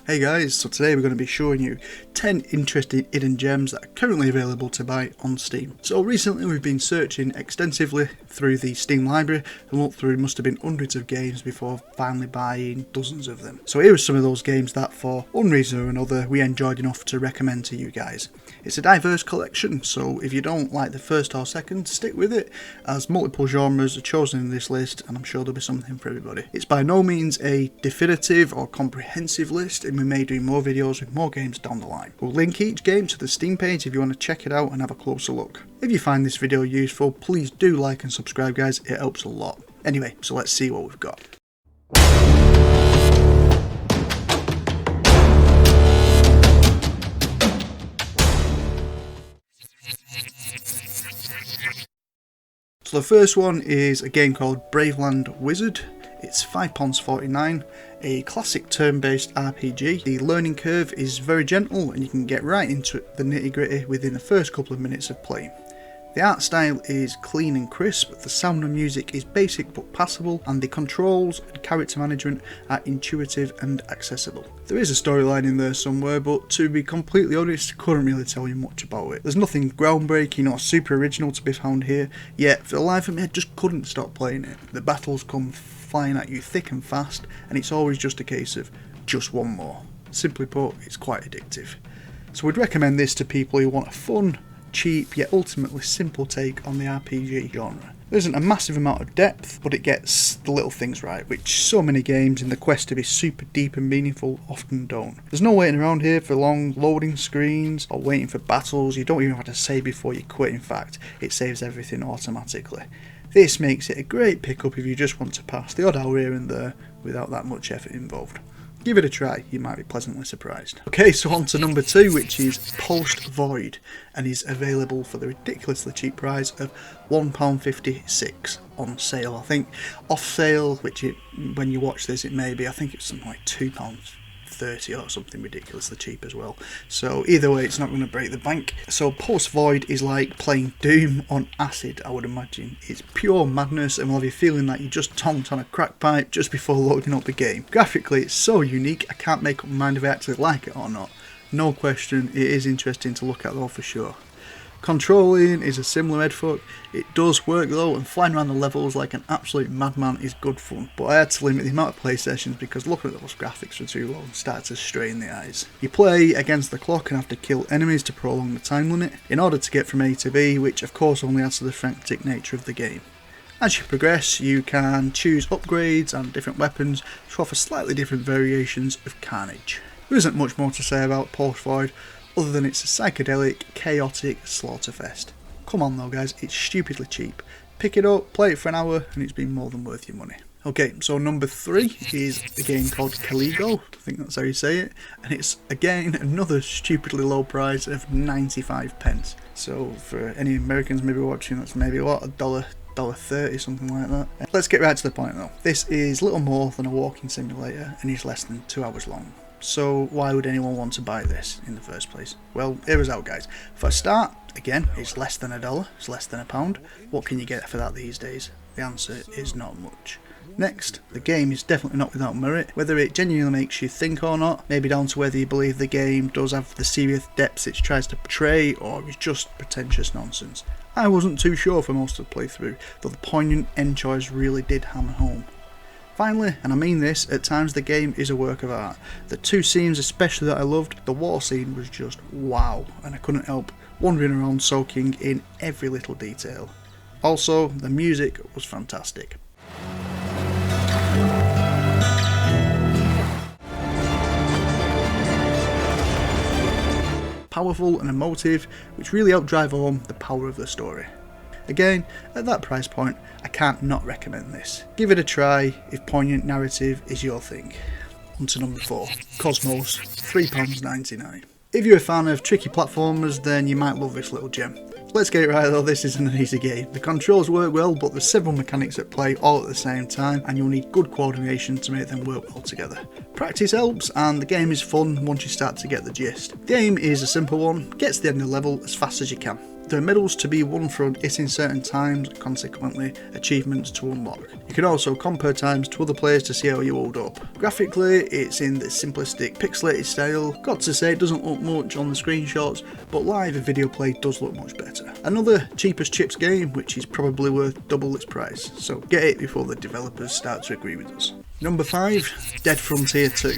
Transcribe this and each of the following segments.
Hey guys, so today we're going to be showing you 10 interesting hidden gems that are currently available to buy on Steam. So recently we've been searching extensively through the Steam library and looked through must have been hundreds of games before finally buying dozens of them. So here are some of those games that for one reason or another we enjoyed enough to recommend to you guys. It's a diverse collection, so if you don't like the first or second, stick with it, as multiple genres are chosen in this list and I'm sure there'll be something for everybody. It's by no means a definitive or comprehensive list, and we may do more videos with more games down the line. We'll link each game to the Steam page if you want to check it out and have a closer look. If you find this video useful, please do like and subscribe guys, it helps a lot. Anyway, so let's see what we've got. So the first one is a game called Braveland Wizard. It's £5.49, a classic turn-based RPG. The learning curve is very gentle and you can get right into the nitty-gritty within the first couple of minutes of playing. The art style is clean and crisp, the sound and music is basic but passable, and the controls and character management are intuitive and accessible. There is a storyline in there somewhere, but to be completely honest, couldn't really tell you much about it. There's nothing groundbreaking or super original to be found here, yet for the life of me I just couldn't stop playing it. The battles come flying at you thick and fast, and it's always just a case of just one more. Simply put, it's quite addictive. So we'd recommend this to people who want a fun, cheap yet ultimately simple take on the RPG genre. There isn't a massive amount of depth, but it gets the little things right, which so many games in the quest to be super deep and meaningful often don't. There's no waiting around here for long loading screens or waiting for battles. You don't even have to save before you quit. In fact, it saves everything automatically. This makes it a great pickup if you just want to pass the odd hour here and there without that much effort involved. Give it a try, you might be pleasantly surprised. Okay, so on to number 2, which is Post Void, and is available for the ridiculously cheap price of £1.56 on sale. I think off sale, which when you watch this it may be, I think it's something like £2.30 or something ridiculously cheap as well. So either way, it's not going to break the bank. So Post Void is like playing Doom on acid, I would imagine. It's pure madness and will have you feeling like you just tonked on a crack pipe just before loading up the game. Graphically, it's so unique, I can't make up my mind if I actually like it or not. No question, it is interesting to look at though for sure. Controlling is a similar headfuck. It does work though, and flying around the levels like an absolute madman is good fun, but I had to limit the amount of play sessions because looking at those graphics for too long started to strain the eyes. You play against the clock and have to kill enemies to prolong the time limit in order to get from A to B, which of course only adds to the frantic nature of the game. As you progress, you can choose upgrades and different weapons to offer slightly different variations of carnage. There isn't much more to say about Post Void, other than it's a psychedelic, chaotic slaughterfest. Come on though guys, it's stupidly cheap. Pick it up, play it for an hour, and it's been more than worth your money. Okay, so number 3 is a game called Collego, I think that's how you say it, and it's again another stupidly low price of 95 pence. So for any Americans maybe watching, that's maybe what, $1.30, something like that. Let's get right to the point though. This is little more than a walking simulator and is less than 2 hours long. So why would anyone want to buy this in the first place? Well, here is out guys. For a start, again, it's less than $1, it's less than £1. What can you get for that these days? The answer is not much. Next, the game is definitely not without merit. Whether it genuinely makes you think or not, maybe down to whether you believe the game does have the serious depths it tries to portray, or is just pretentious nonsense. I wasn't too sure for most of the playthrough, though the poignant end choice really did hammer home. Finally, and I mean this, at times the game is a work of art. The 2 scenes especially that I loved, the war scene was just wow, and I couldn't help wandering around soaking in every little detail. Also, the music was fantastic. Powerful and emotive, which really helped drive home the power of the story. Again, at that price point, I can't not recommend this. Give it a try if poignant narrative is your thing. On to number 4, Cosmos, £3.99. If you're a fan of tricky platformers, then you might love this little gem. Let's get it right though, this isn't an easy game. The controls work well, but there's several mechanics at play all at the same time, and you'll need good coordination to make them work well together. Practice helps, and the game is fun once you start to get the gist. The aim is a simple one, get to the end of the level as fast as you can. There are medals to be won for hitting certain times, consequently achievements to unlock. You can also compare times to other players to see how you hold up. Graphically, it's in the simplistic pixelated style. Got to say, it doesn't look much on the screenshots, but live and video play does look much better. Another cheapest chips game, which is probably worth double its price, so get it before the developers start to agree with us. Number 5, Dead Frontier 2.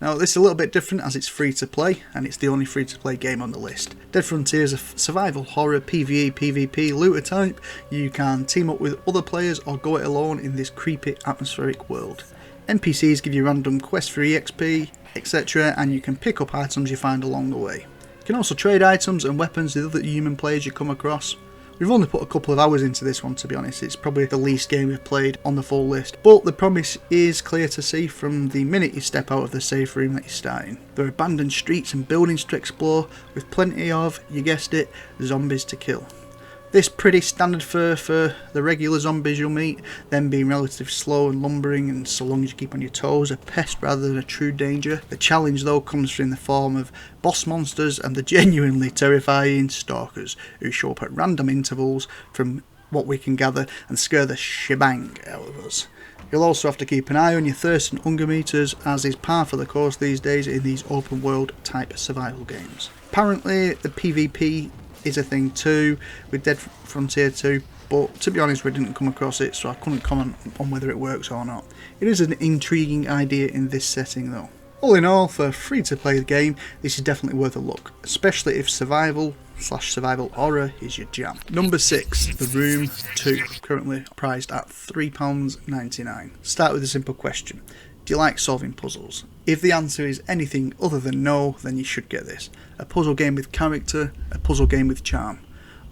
Now this is a little bit different as it's free to play, and it's the only free to play game on the list. Dead Frontier is a survival horror PvE PvP looter type. You can team up with other players or go it alone in this creepy atmospheric world. NPCs give you random quests for EXP, etc, and you can pick up items you find along the way. You can also trade items and weapons with other human players you come across. We've only put a couple of hours into this one, to be honest. It's probably the least game we've played on the full list, but the promise is clear to see from the minute you step out of the safe room that you're starting. There are abandoned streets and buildings to explore, with plenty of, you guessed it, zombies to kill. This pretty standard fare for the regular zombies you'll meet, them being relatively slow and lumbering, and so long as you keep on your toes, a pest rather than a true danger. The challenge though comes in the form of boss monsters and the genuinely terrifying stalkers, who show up at random intervals from what we can gather and scare the shebang out of us. You'll also have to keep an eye on your thirst and hunger meters, as is par for the course these days in these open world type survival games. Apparently the PvP is a thing too with Dead Frontier 2, but to be honest we didn't come across it, so I couldn't comment on whether it works or not. It is an intriguing idea in this setting though. All in all, for a free to play game, this is definitely worth a look, especially if survival/survival horror is your jam. Number 6, The Room 2, currently priced at £3.99. Start with a simple question. Do you like solving puzzles? If the answer is anything other than no, then you should get this. A puzzle game with character, a puzzle game with charm.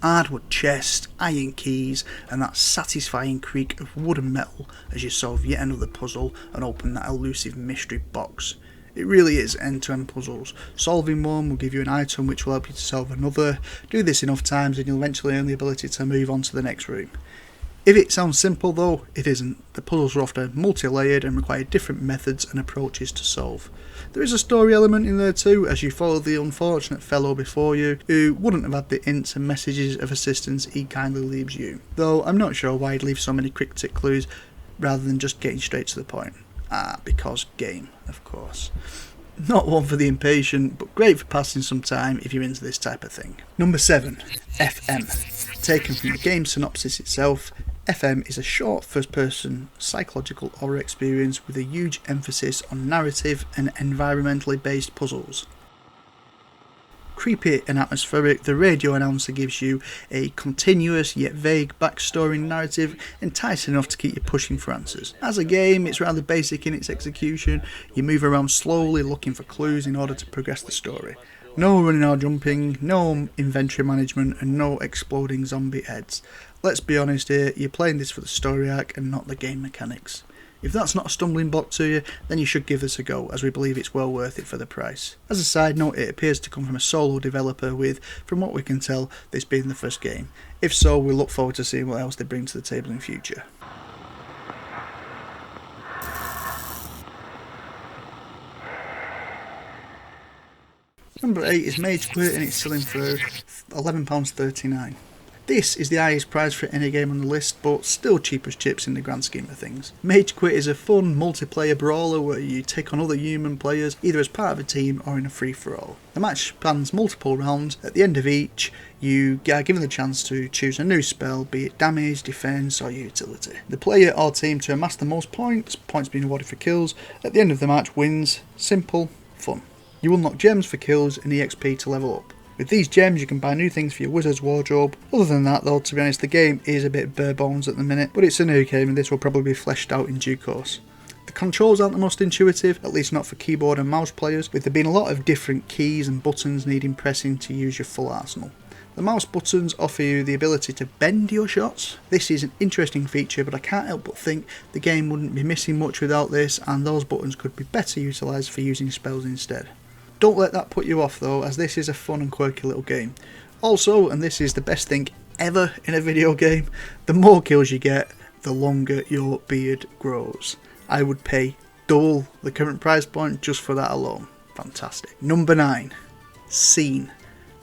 Hardwood chest, iron keys, and that satisfying creak of wood and metal as you solve yet another puzzle and open that elusive mystery box. It really is end-to-end puzzles. Solving one will give you an item which will help you to solve another. Do this enough times and you'll eventually earn the ability to move on to the next room. If it sounds simple though, it isn't. The puzzles are often multi-layered and require different methods and approaches to solve. There is a story element in there too, as you follow the unfortunate fellow before you, who wouldn't have had the hints and messages of assistance he kindly leaves you. Though I'm not sure why he'd leave so many cryptic clues rather than just getting straight to the point. Because game, of course. Not one for the impatient, but great for passing some time if you're into this type of thing. Number 7, FM. Taken from the game synopsis itself, FM is a short first-person psychological horror experience with a huge emphasis on narrative and environmentally based puzzles. Creepy and atmospheric, the radio announcer gives you a continuous yet vague backstory narrative, enticing enough to keep you pushing for answers. As a game, it's rather basic in its execution. You move around slowly looking for clues in order to progress the story. No running or jumping, no inventory management, and no exploding zombie heads. Let's be honest here, you're playing this for the story arc and not the game mechanics. If that's not a stumbling block to you, then you should give this a go, as we believe it's well worth it for the price. As a side note, it appears to come from a solo developer with, from what we can tell, this being the first game. If so, we look forward to seeing what else they bring to the table in future. Number 8 is Mage Quit, and it's selling for £11.39. This is the highest price for any game on the list, but still cheap as chips in the grand scheme of things. Mage Quit is a fun multiplayer brawler where you take on other human players either as part of a team or in a free-for-all. The match spans multiple rounds. At the end of each, you are given the chance to choose a new spell, be it damage, defense or utility. The player or team to amass the most points being awarded for kills, at the end of the match wins. Simple, fun. You unlock gems for kills and EXP to level up. With these gems you can buy new things for your wizard's wardrobe. Other than that though, to be honest, the game is a bit bare bones at the minute, but it's a new game and this will probably be fleshed out in due course. The controls aren't the most intuitive, at least not for keyboard and mouse players, with there being a lot of different keys and buttons needing pressing to use your full arsenal. The mouse buttons offer you the ability to bend your shots. This is an interesting feature, but I can't help but think the game wouldn't be missing much without this, and those buttons could be better utilised for using spells instead. Don't let that put you off though, as this is a fun and quirky little game. Also, and this is the best thing ever in a video game, the more kills you get, the longer your beard grows. I would pay double the current price point just for that alone. Fantastic. Number 9, Scene.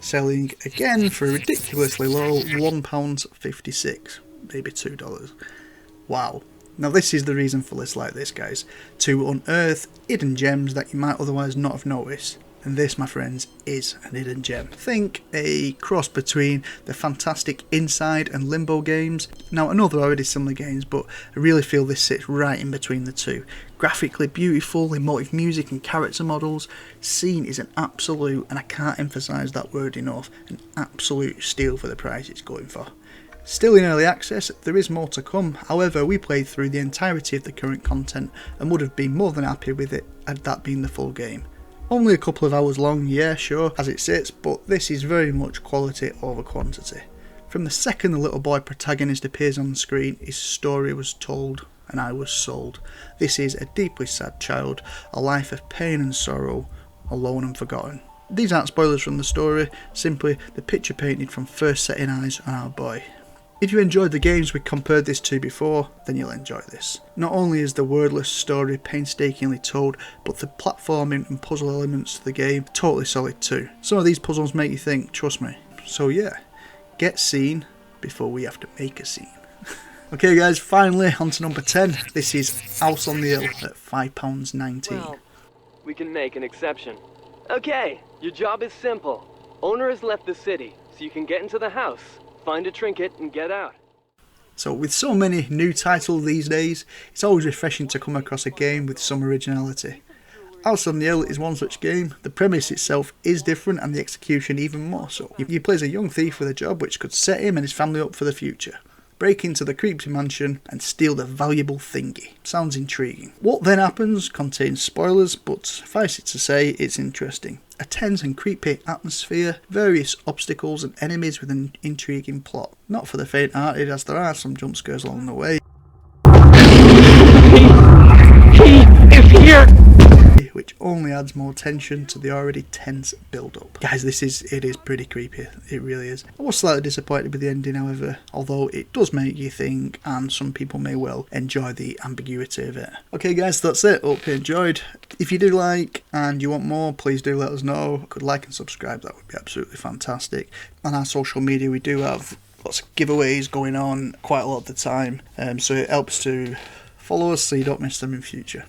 selling again for a ridiculously low £1.56, maybe $2. Wow. Now this is the reason for lists like this, guys, to unearth hidden gems that you might otherwise not have noticed. And this, my friends, is an hidden gem. Think a cross between the fantastic Inside and Limbo games. Now I know they're already similar games, but I really feel this sits right in between the two. Graphically beautiful, emotive music and character models. Scene is an absolute, and I can't emphasise that word enough, an absolute steal for the price it's going for. Still in early access, there is more to come. However, we played through the entirety of the current content and would have been more than happy with it had that been the full game. Only a couple of hours long, yeah, sure, as it sits, but this is very much quality over quantity. From the second the little boy protagonist appears on the screen, his story was told and I was sold. This is a deeply sad child, a life of pain and sorrow, alone and forgotten. These aren't spoilers from the story, simply the picture painted from first setting eyes on our boy. If you enjoyed the games we compared this to before, then you'll enjoy this. Not only is the wordless story painstakingly told, but the platforming and puzzle elements to the game are totally solid too. Some of these puzzles make you think, trust me. So yeah, get seen before we have to make a scene. Okay guys, finally on to number 10. This is House on the Hill at £5.19. Well, we can make an exception. Okay, your job is simple. Owner has left the city, so you can get into the house. Find a trinket and get out. So with so many new titles these days, it's always refreshing to come across a game with some originality. House on the Hill is one such game. The premise itself is different and the execution even more so. You play as a young thief with a job which could set him and his family up for the future. Break into the creepy mansion and steal the valuable thingy. Sounds intriguing. What then happens contains spoilers, but suffice it to say it's interesting. A tense and creepy atmosphere, various obstacles and enemies with an intriguing plot. Not for the faint-hearted, as there are some jump scares along the way. He is here! Which only adds more tension to the already tense build-up. Guys, it is pretty creepy, it really is. I was slightly disappointed with the ending, however, although it does make you think, and some people may well enjoy the ambiguity of it. Okay guys, that's it, hope you enjoyed. If you do like, and you want more, please do let us know. Could like and subscribe, that would be absolutely fantastic. On our social media we do have lots of giveaways going on quite a lot of the time, so it helps to follow us so you don't miss them in future.